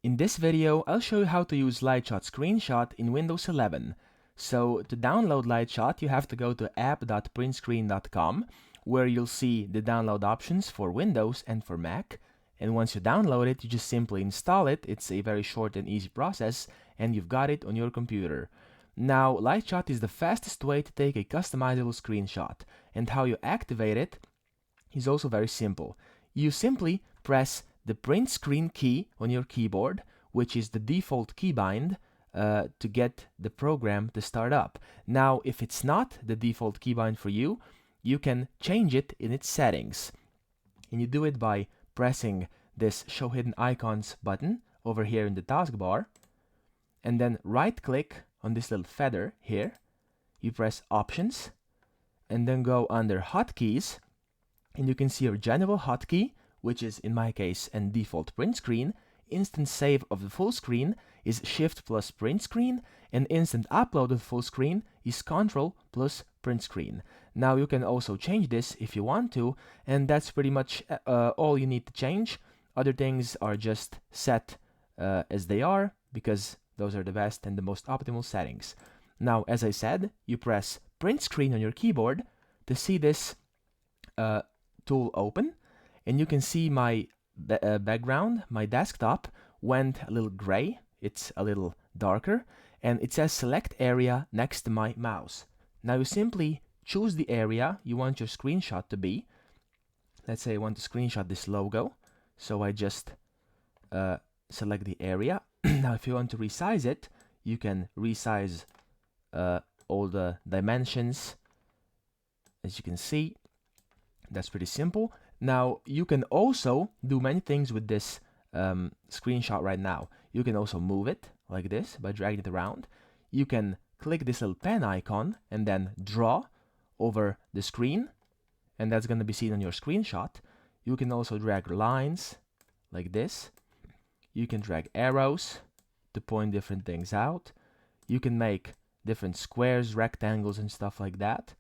In this video, I'll show you how to use Lightshot Screenshot in Windows 11. So to download Lightshot, you have to go to app.printscreen.com, where you'll see the download options for Windows and for Mac. And once you download it, you just simply install it. It's a very short and easy process, and you've got it on your computer. Now, Lightshot is the fastest way to take a customizable screenshot, and how you activate it is also very simple. You simply press the print screen key on your keyboard, which is the default keybind to get the program to start up. Now, if it's not the default keybind for you, you can change it in its settings. And you do it by pressing this Show Hidden Icons button over here in the taskbar, and then right-click on this little feather here. You press Options, and then go under Hotkeys, and you can see your general hotkey, which is in my case a default print screen. Instant save of the full screen is Shift plus print screen, and instant upload of the full screen is Control plus print screen. Now you can also change this if you want to, and that's pretty much all you need to change. Other things are just set as they are, because those are the best and the most optimal settings. Now, as I said, you press print screen on your keyboard to see this tool open, and you can see my background, my desktop went a little gray. It's a little darker, and it says select area next to my mouse. Now you simply choose the area you want your screenshot to be. Let's say I want to screenshot this logo, so I just select the area. Now if you want to resize it, you can resize all the dimensions. As you can see, that's pretty simple. Now you can also do many things with this screenshot right now. You can also move it like this by dragging it around. You can click this little pen icon and then draw over the screen, and that's going to be seen on your screenshot. You can also drag lines like this. You can drag arrows to point different things out. You can make different squares, rectangles, and stuff like that.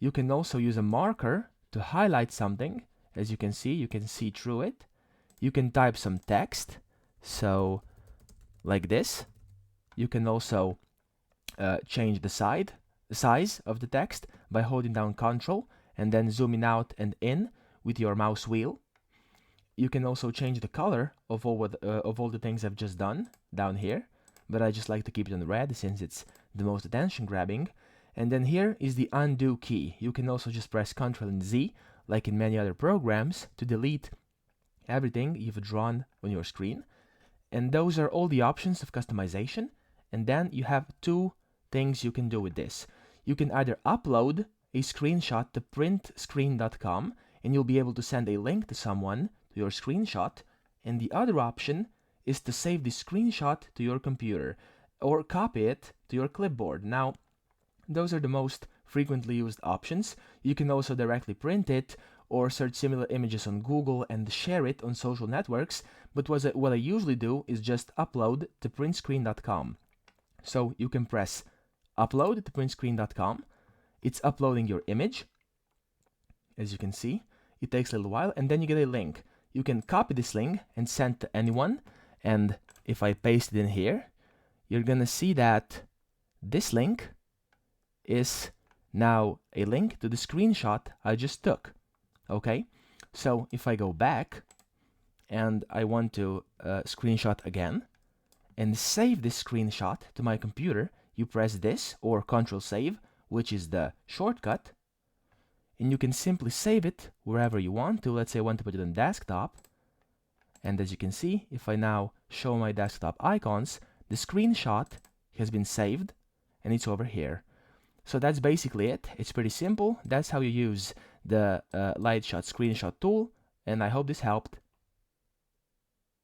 You can also use a marker to highlight something. As you can see through it. You can type some text, so like this. You can also change the size of the text by holding down Ctrl and then zooming out and in with your mouse wheel. You can also change the color of all the things I've just done down here, but I just like to keep it on red since it's the most attention grabbing. And then here is the undo key. You can also just press Ctrl and Z, like in many other programs, to delete everything you've drawn on your screen. And those are all the options of customization. And then you have two things you can do with this. You can either upload a screenshot to printscreen.com, and you'll be able to send a link to someone to your screenshot. And the other option is to save the screenshot to your computer or copy it to your clipboard. Now, those are the most frequently used options. You can also directly print it or search similar images on Google and share it on social networks, but what I usually do is just upload to printscreen.com. So you can press upload to printscreen.com. It's uploading your image. As you can see, it takes a little while, and then you get a link. You can copy this link and send to anyone, and if I paste it in here, you're gonna see that this link is now a link to the screenshot I just took. Okay, so if I go back and I want to screenshot again and save this screenshot to my computer, you press this or Control Save, which is the shortcut, and you can simply save it wherever you want to. Let's say I want to put it on desktop, and as you can see, if I now show my desktop icons, the screenshot has been saved and it's over here. So that's basically it. It's pretty simple. That's how you use the Lightshot screenshot tool, and I hope this helped.